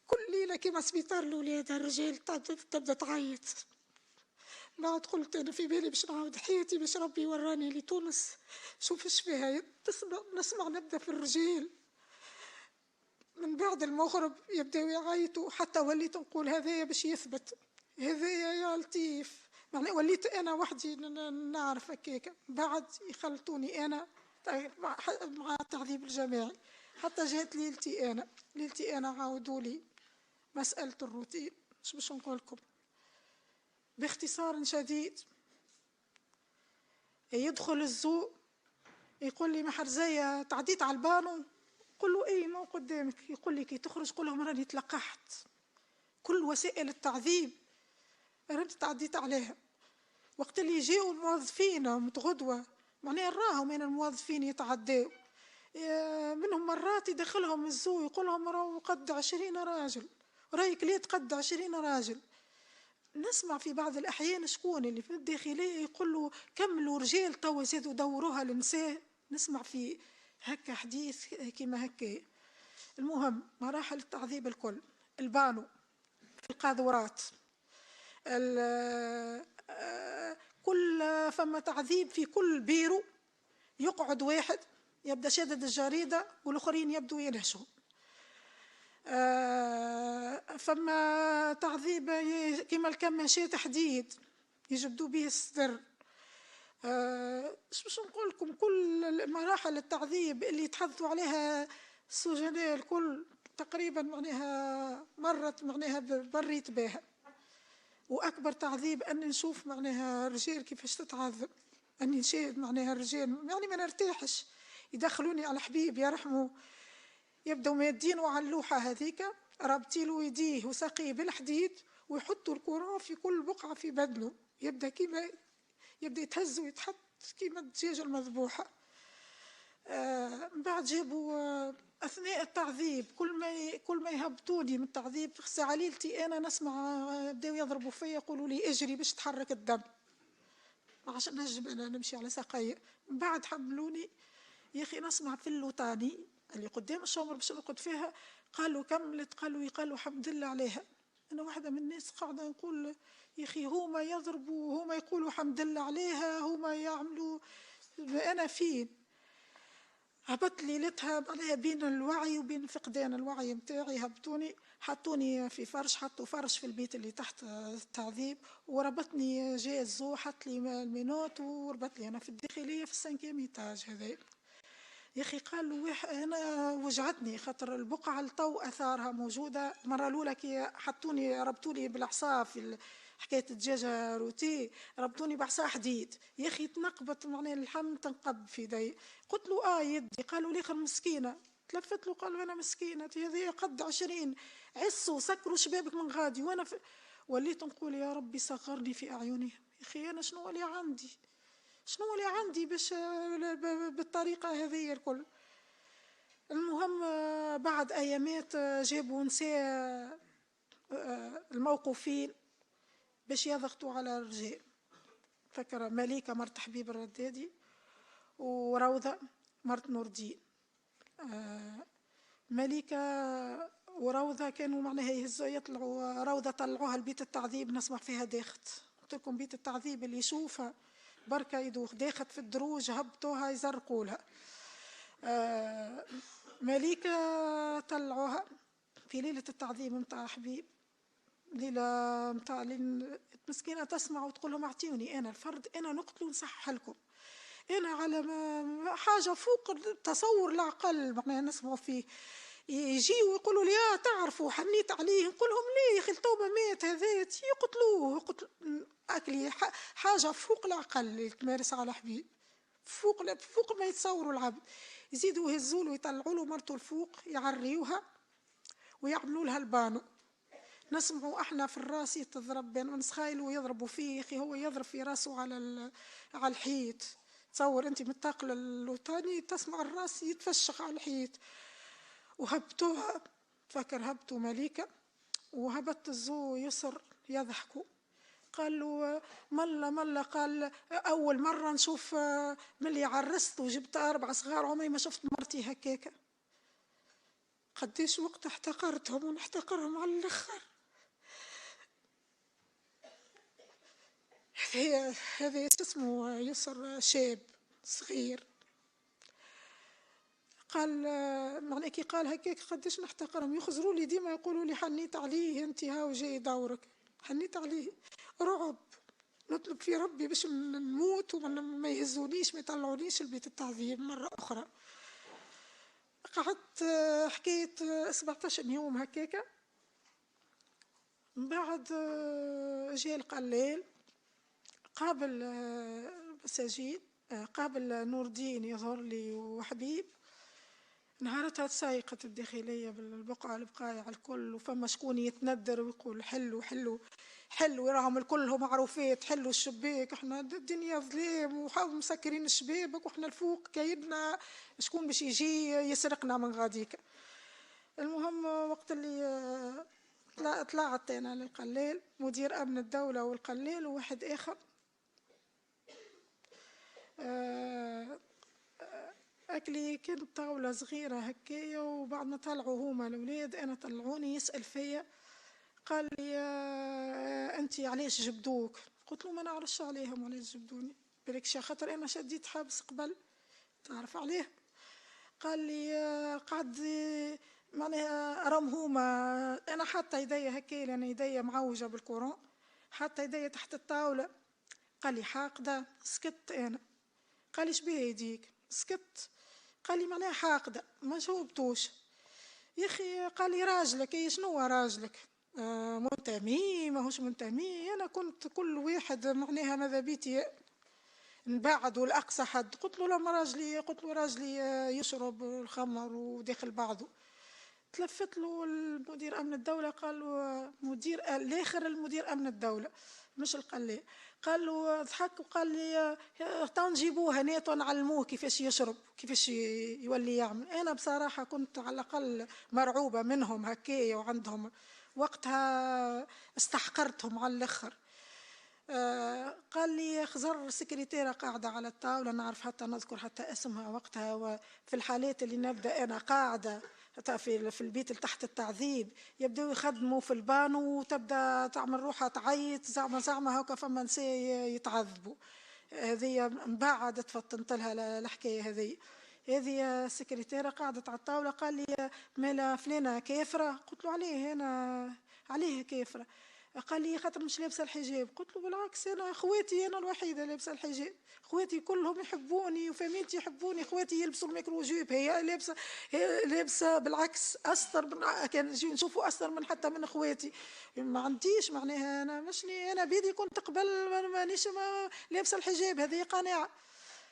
كل ليلة كما سبيطار الأولاد الرجال تبدأ تعيط. بعد قلت أنا في بالي باش نعاود حياتي باش ربي يوراني لتونس شوف اش فيها. نسمع نبدأ في الرجال. من بعد المغرب يبداو يعيطوا، حتى وليت نقول هذايا باش يثبت، هذايا يا لطيف. يعني وليت أنا وحدي نعرف هكاك. بعد يخلطوني أنا مع التعذيب الجماعي. حتى جات ليلتي أنا عاودوا لي مسألة الروتين. مش باش نقول لكم باختصار شديد. يدخل الزوق يقول لي محرزية تعديت على البانو، قل له ايه ما قدامك. يقول لي كي تخرج قل لهم راني تلقحت. كل وسائل التعذيب راني تعديت عليها. وقت اللي يجيوا الموظفين متغدوة، معناها نراهم من الموظفين يتعداوا، منهم مرات يدخلهم الزوق يقول لهم راهو قد 20 راجل، رايك ليه تقد 20 راجل. نسمع في بعض الأحيان شكون اللي في الداخلية يقول له كملوا رجال توا زادوا دوروها للنساء. نسمع في هكا حديث كما هكا. المهم مراحل التعذيب الكل، البانو، في القاذورات، كل فما تعذيب في كل بيرو. يقعد واحد يبدأ شادد الجريدة والآخرين يبدو ينهشوا. فما تعذيب كما الكماشات حديد يجبدوا به الصدر. مش نقول لكم كل مراحل التعذيب اللي تحدثوا عليها السجناء الكل تقريبا معناها مرت معناها بريت بها. وأكبر تعذيب أني نشوف معناها رجال كيفاش تتعذب، أني نشاهد معناها الرجال يعني ما نرتاحش. يدخلوني على حبيب يرحمه، يبدأوا مادينه على اللوحة هذيك، رابطيله يديه وساقيه بالحديد، ويحطوا الكورون في كل بقعة في بدنه. يبدأ يتهز ويتحط كيما الدجاجة المذبوحة. بعد جابوا أثناء التعذيب كل ما يهبطوني من التعذيب ساعة ليلتي أنا نسمع بداوا يضربوا فيا يقولوا لي اجري باش تحرك الدم عشان نجم أنا نمشي على ساقية. بعد حملوني يا أخي نسمع في اللوطاني اللي قدام الشمر باش نرقد فيها، قالوا كملت، قالوا الحمد لله عليها. أنا واحدة من الناس قاعدة نقول يا اخي هما يضربوا، هما يقولوا حمد لله عليها، هما يعملوا، انا فين؟ هبط ليلتها معناها بين الوعي وبين فقدان الوعي متاعي. هبطوني حطوني في فرش، حطوا فرش في البيت اللي تحت التعذيب، وربطني جاء الزو حط لي المينوت وربط لي انا في الداخليه في السانكيام ايتاج هذا. يا اخي قالوا انا وجعتني خاطر البقعه لطو اثارها موجوده. المره الاولى كي حطوني ربطوني بالعصا في حكايه الدجاجه روتي، ربطوني بعصا حديد. يا اخي تنقبت معناها اللحم تنقب في يدي. قلت له يدي. قالوا لي خر مسكينه. تلفت له قالوا انا مسكينه هذه قد 20 عصوا سكروا شبابك من غادي. وانا وليت نقول يا ربي صغرني في اعينهم. يا اخي انا شنو اللي عندي؟ شنو اللي عندي باش بالطريقة هذه الكل؟ المهم بعد أيامات جابوا نساء الموقوفين باش يضغطوا على الرجال. فكرة مليكة مرت حبيب الردادي، وروضة مرت نور الدين. مليكة وروضة كانوا معناها يطلعوا. روضة طلعوها لبيت التعذيب نسمع فيها داخت. قلت لكم بيت التعذيب اللي يشوفها بركة يدوخ. داخت في الدروج هبطوها يزرقوا لها. مليكة طلعوها في ليلة التعذيب متاع حبيب، ليلة متاع مسكينة تسمع وتقول لهم اعطيوني انا الفرد، انا نقتل ونصحح لكم، انا على حاجة فوق تصور العقل معناها نسمعوا فيه. يجيوا ويقولوا لي تعرفوا حنيت عليه. نقول لهم ليه يا اخي التوبه مات هذا يقتلوه. اكلي حاجه فوق العقل اللي تمارس على حبيب، فوق ما يتصوروا العبد. يزيدوا يهزوا له يطلعوا له مرته الفوق يعريوها ويعملوا لها البانو. نسمعوا احنا في الراس يتضرب بين نسخايل ويضربوا فيه. اخي هو يضرب في راسه على الحيط. تصور انت متقل الوطاني تسمع الراس يتفشخ على الحيط. وهبطوها فكر هبطوا مليكة وهبط الزو يسر يضحكوا. قالوا ملا قال أول مرة نشوف ملي عرست وجبت 4 صغار عمري ما شفت مرتي هكاكا. قديش وقت احتقرتهم ونحتقرهم على الآخر. هذا اسمه يسر شاب صغير. قال معنى كي قال هكاك قديش نحتقرهم. يخزروا لي ديما يقولوا لي حنيت عليه انت هاو جاي دورك. حنيت عليه رعب. نطلب في ربي باش نموت وما يهزونيش ما يطلعونيش البيت التعذيب مرة أخرى. قعدت حكاية 17 يوم هكاكا. بعد جاء القلال قابل المساجين، قابل نور الدين يظهر لي وحبيب. نهارتها تسايقت الداخلية بالبقعة البقايع الكل، وفما شكون يتندر ويقول حلو حلو حلو راهم الكلهم معروفات حلو الشباك. احنا الدنيا ظلام ومسكرين الشبابك واحنا الفوق كايدنا شكون باش يجي يسرقنا من غاديك. المهم وقت اللي طلعت انا للقلال مدير امن الدولة والقلال وواحد اخر أكلي كانت طاولة صغيرة هكايا. وبعد ما طلعوا هما الأولاد أنا طلعوني يسأل فيا. قال لي أنت علاش جبدوك؟ قلت له ما نعرفش عليهم علاش جبدوني. بالك خاطر أنا شديت حابس قبل تعرف عليه. قال لي قعد معناها راهم هما. أنا حاطة يدي هكايا لأن يدي معوجة بالكورون، حاطة يدي تحت الطاولة. قال لي حاقدة. سكت أنا. قال لي شبيه يديك؟ سكت. قال لي معناها حاقدة. ما جاوبتوش. يا اخي قال لي راجلك اي شنو راجلك؟ منتمي ماهوش منتمي. انا كنت كل واحد معناها ماذا بيتي نبعد والاقصى حد. قلت له لما راجلي قلت له راجلي يشرب الخمر وداخل بعضه. تلفت له المدير امن الدوله قال له مدير الاخر المدير امن الدوله مش القلي. قال له ضحك وقال لي تو نجيبوه هنا ونعلموه كيفاش يشرب كيفاش يولي يعمل. انا بصراحه كنت على الاقل مرعوبه منهم هكايا وعندهم وقتها استحقرتهم على الاخر. قال لي خزر سكرتيرة قاعدة على الطاولة نعرف حتى نذكر حتى اسمها وقتها. وفي الحالات اللي نبدأ أنا قاعدة في البيت اللي تحت التعذيب، يبداو يخدموا في البانو وتبدا تعمل روحها تعيط زعما هكا فما نساء يتعذبوا. هذه من بعد تفطنت لها الحكايه هذه السكرتيره قعدت على الطاوله، قال لي مالا فلانه كافره؟ قلت له عليه انا عليه كافره؟ قال لي خاطر مش لابسه الحجاب. قلت له بالعكس، انا اخواتي انا الوحيده لابسه الحجاب، اخواتي كلهم يحبوني وفاميلتي يحبوني، اخواتي يلبسوا الميكرو جيب، هي لابسه، هي لابسه بالعكس استر من كان نشوفوا استر من حتى من اخواتي. ما عنديش معناها انا مشني انا بيدي كنت قبل مانيش لابسه الحجاب، هذه قناعه.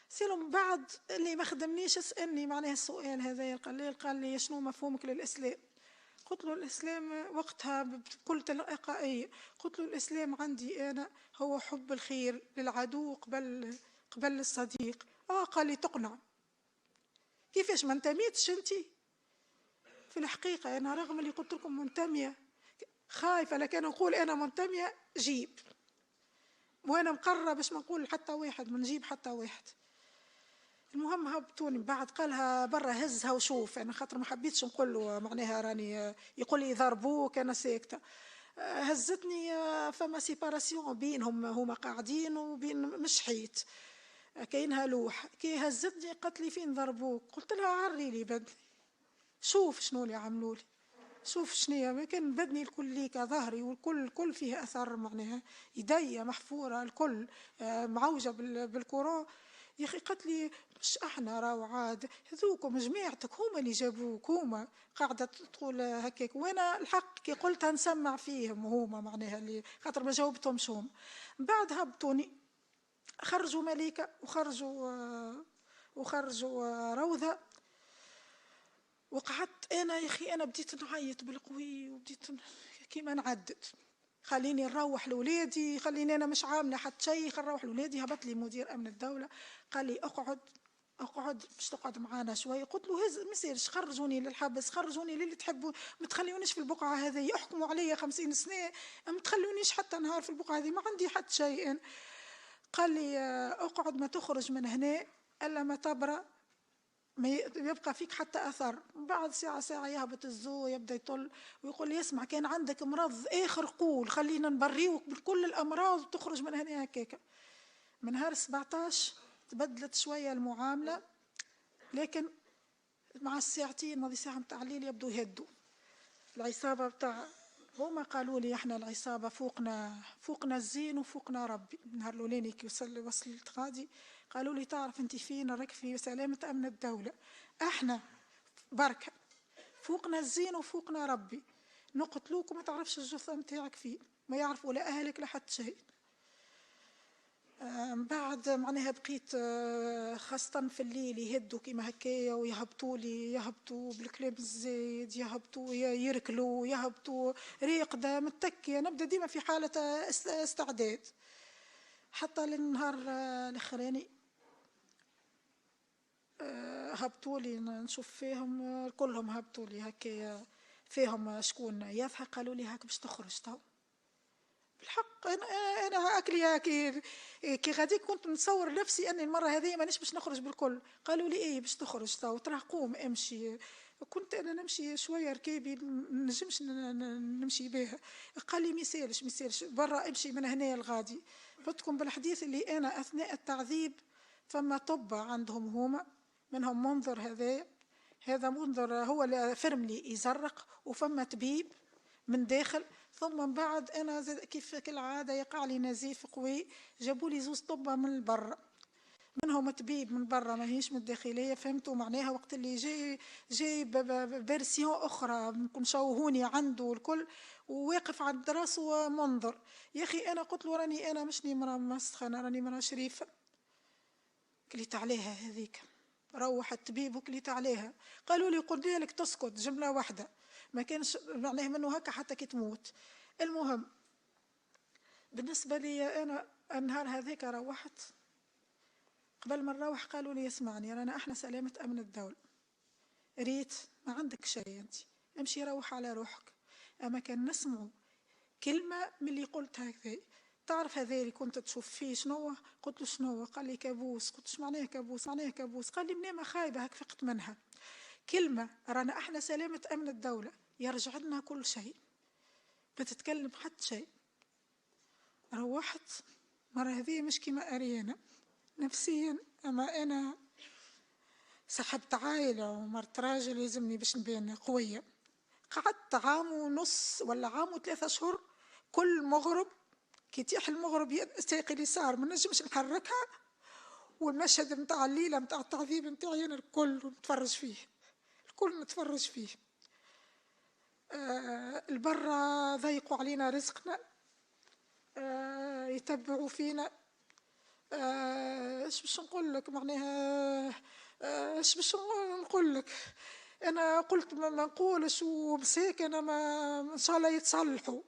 سيلو من بعد اللي ما خدمنيش اسالني معناها السؤال هذا، قال لي شنو مفهومك للاسلام؟ قلت له الإسلام وقتها بكل تلقائية، قلت له الإسلام عندي أنا هو حب الخير للعدو قبل الصديق. قال لي تقنع كيفاش ما انتميتش انت؟ في الحقيقة أنا رغم اللي قلت لكم منتمية خايفة، لكن نقول أنا منتمية جيب، وأنا مقررة باش ما نقول حتى واحد، ما نجيب حتى واحد. المهم هبطوني بعد، قالها برا هزها وشوف، انا خاطر ما حبيتش نقول له معناها راني يقول لي ضربوك انا ساكته. هزتني، فما سيباراسيون بينهم هما قاعدين وبين مش حيت كاينها لوح، كي هزتني قالت لي فين ضربوك؟ قلت لها عري لي بدني، شوف شنو اللي عملوا لي، شوف شنيا ما كان بدني الكل ليك ظهري والكل فيه اثر، معناها يدي محفوره الكل معوجه بالكورون. يا اخي قالت لي مش احنا راهو عاد هذوكم جماعتك هما اللي جابوك، هما قاعده تقول هكاك، وانا الحق كي قلتها نسمع فيهم هما معناها اللي خاطر ما جاوبتهمش هم. بعد هبطوني خرجوا مليكه وخرجوا روضه، وقعدت انا يا اخي انا بديت نعيط بالقوي وبديت كيما نعدد، خليني نروح لولادي، خليني انا مش عامله حتى شيء، خليني نروح لولادي. هبط لي مدير امن الدوله قال لي اقعد باش تقعد معانا شوي. قلت له هز ما يصيرش، خرجوني للحبس، خرجوني للي تحبوا، ما تخليونيش في البقعه هذه، يحكموا علي 50 سنه ما تخلونيش حتى نهار في البقعه هذه، ما عندي حتى شيء. قال لي اقعد ما تخرج من هنا الا ما تبرأ، ما يبقى فيك حتى أثر. بعد ساعة يهبط الزو يبدأ يطل ويقول لي اسمع كان عندك مرض آخر قول خلينا نبريوك بكل الأمراض وتخرج من هنا هكاك. من نهار 17 تبدلت شوية المعاملة، لكن مع الساعتين ماضي ساعة متاع الليل يبدو يهدوا العصابة بتاع، هما قالوا لي احنا العصابة فوقنا الزين وفوقنا ربي. النهار الأولاني كي وصلت غادي قالوا لي تعرف انت فين؟ راك في سلامة امن الدولة، احنا بركة فوقنا الزين وفوقنا ربي، نقتلوك وما تعرفش الجثة متاعك فين، ما يعرفوا لا اهلك لا حتى شيء. بعد معناها بقيت خاصة في الليل يهدوا كيما هكايا يهبطوا بالكلاب الزايد، يهبطوا يركلوا، يهبطوا ريقدة متكية، نبدأ ديما في حالة استعداد. حتى للنهار الاخراني هبطوا لي نشوف فيهم كلهم هبطوا لي هكايا، فيهم شكون يضحك قالوا لي هاك باش تخرج تو. بالحق انا اكلي كي غادي كنت نصور نفسي اني المره هذه مانيش باش نخرج بالكل. قالوا لي ايه باش تخرج تو، ترى قوم امشي. كنت انا نمشي شويه ركابي نجمش نمشي بها. قال لي ميسالش برا امشي من هنا الغادي. بدكم بالحديث اللي انا اثناء التعذيب فما طب عندهم هما منهم منظر هذا منظر هو اللي فرملي يزرق، وفما طبيب من داخل، ثم من بعد انا كيف كالعاده يقع لي نزيف قوي، جابوا لي زوز طبه من البر، منهم طبيب من برا ماهيش من الداخليه، فهمتوا معناها وقت اللي جاي فيرسيون اخرى ممكن شوهوني عنده الكل، وواقف عند راسه منظر. يا اخي انا قلت له راني انا مشني مرا مسخنه، راني مرا شريفه. كليت عليها هذيك، روح الطبيب وكليت عليها. قالوا لي قلنا لك تسكت جمله واحده، ما كانش معناه منه هكا حتى كي تموت. المهم بالنسبه لي انا النهار هذاك روحت، قبل ما نروح قالوا لي اسمعني رانا احنا سلامه امن الدوله، ريت ما عندك شيء انت امشي روح على روحك. اما كان نسمعوا كلمه من اللي قلتها هكذا، تعرف هذا اللي كنت تشوف فيه شنو؟ قلت له شنو؟ قال لي كابوس. قلت ش معناه كابوس؟ معناه كابوس. قال لي منين ما خايبه هك فقت منها. كلمة رانا احنا سلامة امن الدولة يرجع لنا كل شيء، بتتكلم حتى شيء. روحت مرة هذه مش كيما أريانا نفسيا، أما أنا سحبت عائلة ومرت راجل يلزمني باش نبين قوية. قعدت عام ونص ولا عام و3 أشهر كل مغرب كي تيح المغرب ساقي اليسار ما نجمش نحركها، والمشهد متاع الليلة متاع التعذيب متاعي أنا الكل نتفرج فيه، الكل نتفرج فيه. البرة ضيقوا علينا رزقنا، يتبعوا فينا. ايش باش نقول لك معناها، ايش باش نقول لك. انا قلت ما نقولش ومساك انا ما ان شاء الله يتصلحوا.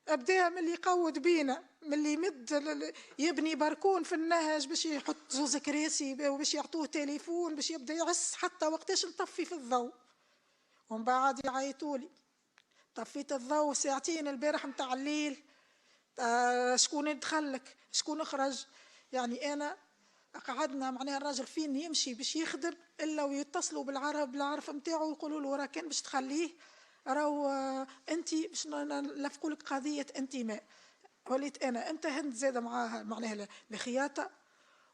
ابدا من اللي يقود بينا، من اللي يمد يبني باركون في النهج باش يحط زوز كراسي باش يعطوه تليفون باش يبدا يعس حتى وقتاش نطفي في الضوء، ومن بعد يعيطولي طفيت الضوء ساعتين البارح متاع الليل. شكون يدخلك شكون اخرج؟ يعني انا قعدنا معناها الراجل فين يمشي باش يخدم الا ويتصلوا بالعرف نتاعو ويقولوا له راه كان باش تخليه راهو انت باش نلفقوا لك قضيه انتماء. وليت انا انت هند زاده معاها معناها الخياطه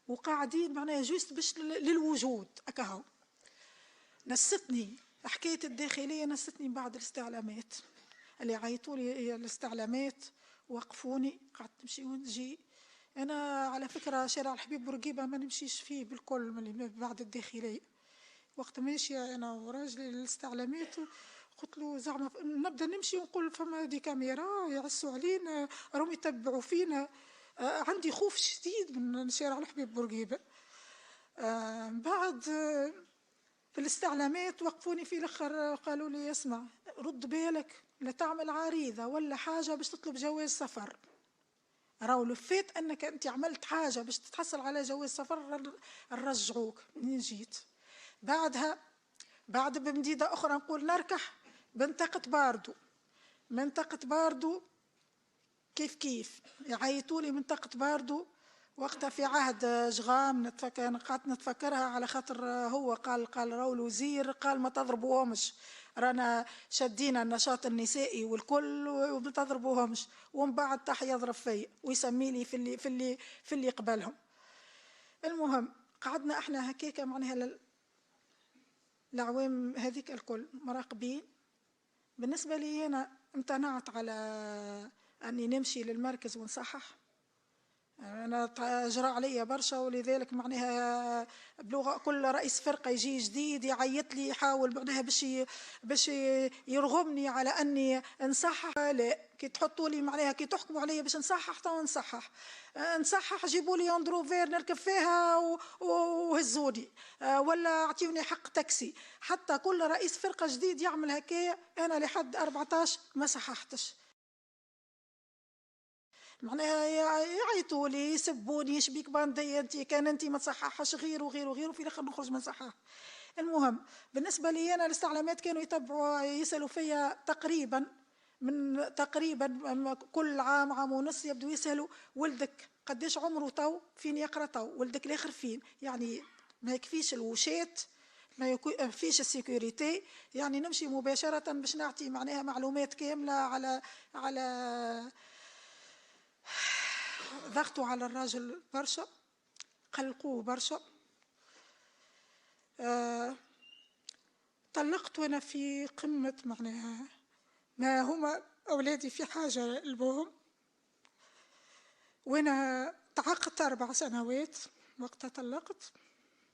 وقاعدين معناها جوست باش للوجود اكاهو. نستني حكايه الداخليه نستني بعد الاستعلامات اللي عيطوا لي الاستعلامات وقفوني. قعدت نمشي ونجي. انا على فكره شارع الحبيب بورقيبه ما نمشيش فيه بالكل من بعد الداخليه. وقت ماشيه انا وراجلي للاستعلامات قلت له زعما نبدا نمشي ونقول فما دي كاميرا يعسوا علينا راهم يتبعوا فينا. عندي خوف شديد من شارع الحبيب بورقيبه. بعد في الاستعلامات وقفوني في الاخر قالوا لي اسمع رد بالك لا تعمل عريضه ولا حاجه باش تطلب جواز سفر. راهو لفيت انك انت عملت حاجه باش تتحصل على جواز سفر نرجعوك. منين جيت بعدها بعد بمديده اخرى نقول نركح بنطقه باردو. منطقه باردو كيف يعيطولي منطقه باردو وقتها في عهد جغام قعدت نتفكرها على خاطر هو قال راهو الوزير قال ما تضربوهمش رانا شدينا النشاط النسائي والكل وما تضربوهمش. ومن بعد طاح يضرب فيا ويسمي لي في اللي قبلهم. المهم قعدنا احنا هكاك معناها العوام هذيك الكل مراقبين. بالنسبه لي انا امتنعت على اني نمشي للمركز ونصحح. أنا جرى علي برشا ولذلك معناها بلغة كل رئيس فرقة يجي جديد يعيط لي يحاول معناها باش يرغمني على أني نصحح. لا كي تحطوا لي معناها كي تحكموا علي باش نصحح تو نصحح جيبوا لي اندروفير نركب فيها وهزوني ولا اعطيوني حق تاكسي. حتى كل رئيس فرقة جديد يعمل هكايا. أنا لحد 14 ما صححتش معناها يعيطوا لي يسبوني يشبيك باندي انت كان انت ما تصححش غير وفي الاخر نخرج من صحح. المهم بالنسبه لي انا الاستعلامات كانوا يتبعوا يسالوا فيا تقريبا كل عام ونص يبدو يسالوا ولدك قديش عمره تو فين يقرا تو ولدك الاخر فين. يعني ما يكفيش الوشات ما فيش السيكوريتي. يعني نمشي مباشره باش نعطي معناها معلومات كامله على ضغطوا على الراجل برشا قلقوه برشا. طلقت وانا في قمة معناها ما هما أولادي في حاجة لبوهم. وانا تعقدت 4 سنوات وقتها طلقت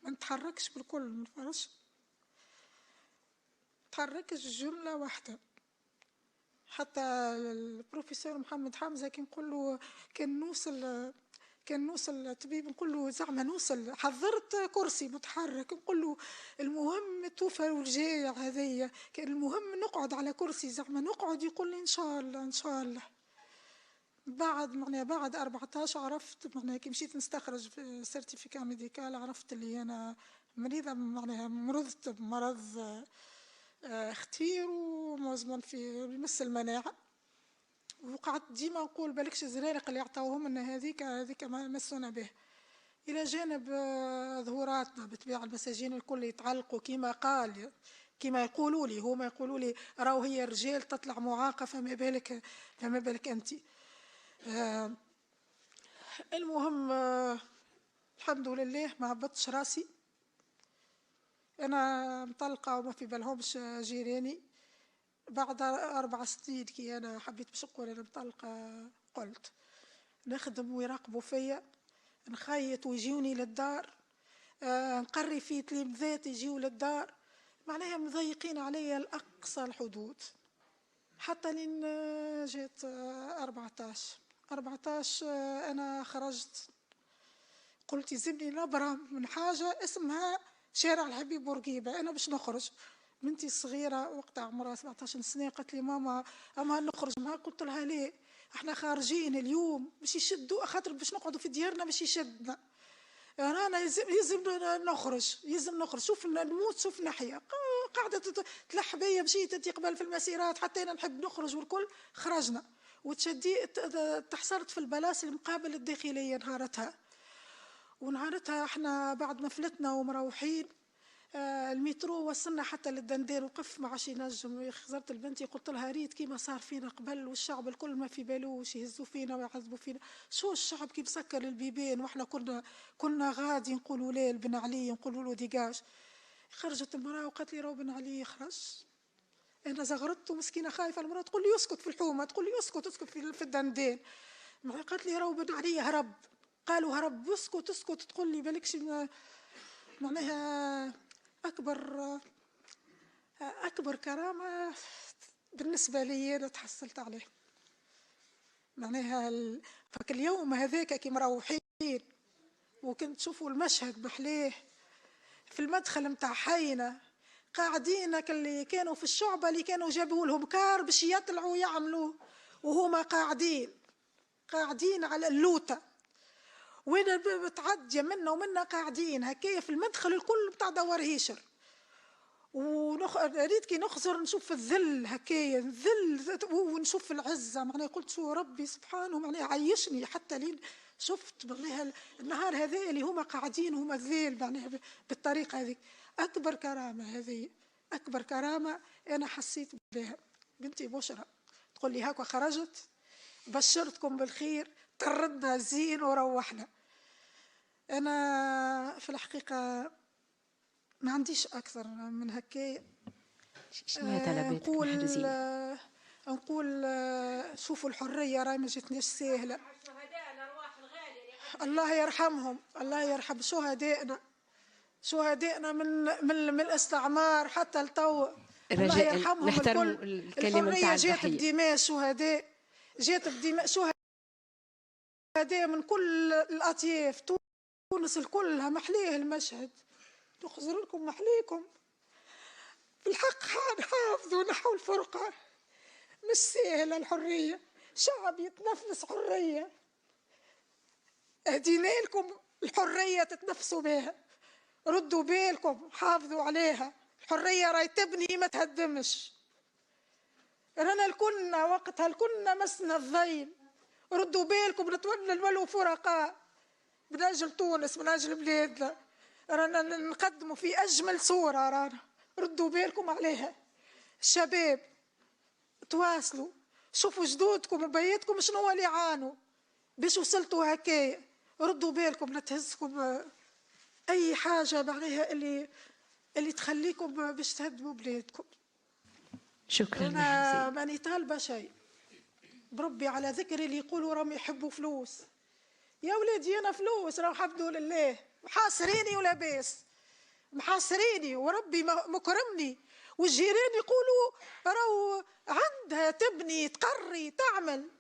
ما نتحركش بالكل من الفرش تحركش جملة واحدة. حتى البروفيسور محمد حمزة كان نقول له كان نوصل طبيب نقول له زعما نوصل حضرت كرسي متحرك نقول له المهم توفى والجايع هذيا كان المهم نقعد على كرسي زعما نقعد. يقول لي ان شاء الله. بعد 14 عرفت معناها كي مشيت نستخرج في سيرتيفيكا ميديكال عرفت اللي انا مريضه معناها مرضت بمرض خطير ومزمن في يمس المناعه. وقعدت ديما نقول بالكش الزرارق اللي عطاوهم لنا هذيك ما مسونا به. إلى جانب ظهوراتنا بطبيعة المساجين الكل يتعلقوا كما يقولوا لي، هما يقولوا لي راهو هي رجال تطلع معاقة، فما بالك أنت. المهم الحمد لله ما هبطش راسي. أنا مطلقة وما في بالهمش جيراني. بعد 4 سنين كي أنا حبيت باش نقول أنا مطلقة، قلت نخدم ويراقبوا فيا، نخيط ويجيوني للدار، نقري في تلامذات يجيو للدار، معناها مضيقين عليا لأقصى الحدود. حتى لين جيت 14 أنا خرجت، قلت يلزمني نبرة من حاجة اسمها شارع الحبيب بورقيبة، أنا باش نخرج. بنتي الصغيرة وقتها عمرها 17 سنة قالت لي ماما أما نخرج معاك، قلت لها ليه؟ احنا خارجين اليوم باش يشدوا، خاطر باش نقعدوا في ديارنا باش يشدنا، رانا يلزم نخرج، شوف نموت شوف نحيا. قاعدة تلح بيا، مشيت انتي قبل في المسيرات حتى انا نحب نخرج، والكل خرجنا. وتشدي تحصرت في البلاصة المقابل الداخلية ونهارتها احنا بعد ما فلتنا ومروحين، المترو وصلنا حتى للدندان، وقف ما عادش ينجم. خزرت لبنتي قلت لها ريت كيما صار فينا قبل، والشعب الكل ما في بالوش يهزوا فينا ويعذبوا فينا، شو الشعب كي مسكر البيبان، واحنا كنا غادي نقولوا ليه بن علي، نقولوا له ديجاج. خرجت المراه وقالت لي راهو بن علي يخرج. انا زغرت ومسكينه خايفه، المراه تقول لي اسكت في الحومه، تقول لي اسكت في الدندان. قالت لي راهو بن علي هرب، قالوا هرب، اسكت تقول لي بالكش. معناها أكبر كرامة بالنسبة لي أنا تحصلت عليه. معناها فك اليوم هذاك كي مروحين وكنت تشوفوا المشهد بحليه في المدخل متاع حينا، قاعدين اللي كانوا في الشعبة اللي كانوا جابوا لهم كار باش يطلعوا يعملوا، وهما قاعدين على اللوتة، وين بتعدي منا ومنا قاعدين هكايا في المدخل الكل بتاع دوار هيشر. ريت كي نخزر نشوف الذل هكايا، الذل ونشوف العزة. معناها قلت شو ربي سبحانه معناها عيشني حتى لين شفت معناها النهار هذا اللي هما قاعدين هما ذيل معناها بالطريقة هذه. أكبر كرامة هذه، أكبر كرامة أنا حسيت بها. بنتي بشرى تقول لي هاكا خرجت بشرتكم بالخير، طردنا زين وروحنا. أنا في الحقيقة ما عنديش أكثر من هكايا. نقول شوفوا الحرية راهي ما جاتناش سهلة. الله يرحمهم، الله يرحم شهدائنا من الاستعمار حتى التو، الله يرحمهم الكل. الحرية جات بدماء شهداء، شهداء من كل الأطياف. تونس الكلها محليه المشهد، نخزر لكم محليكم. في الحق حافظوا نحو الفرقة، مش سهلة الحرية، شعب يتنفس حرية، اهدينا لكم الحرية تتنفسوا بها، ردوا بالكم حافظوا عليها. الحرية راهي تبني ما تهدمش. رانا الكلنا وقتها الكلنا مسنا الضيل، ردوا بالكم نتولوا فرقاء من أجل تونس، من أجل بلادنا. رانا نقدموا في أجمل صورة، رانا ردوا بالكم عليها. الشباب تواصلوا، شوفوا جدودكم وبيتكم شنو اللي عانوا باش وصلتوا هكايا، ردوا بالكم لا تهزكم أي حاجة معناها اللي تخليكم باش تهدموا بلادكم. شكرا. أنا ماني طالبة شيء بربي على ذكر اللي يقولوا راهم يحبوا فلوس. يا ولادي أنا فلوس راهو الحمد لله، محاصريني ولا باس، محاصريني وربي مكرمني، والجيران يقولوا راهو عندها تبني تقري تعمل.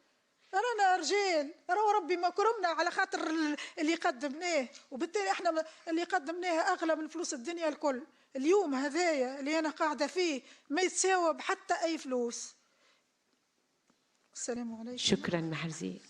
رانا رجال، راهو ربي مكرمنا على خاطر اللي قدمناه، وبالتالي احنا اللي قدمناه أغلى من فلوس الدنيا الكل. اليوم هذايا اللي أنا قاعدة فيه ما يتساوى بحتى أي فلوس. السلام عليكم. شكرا محرزين.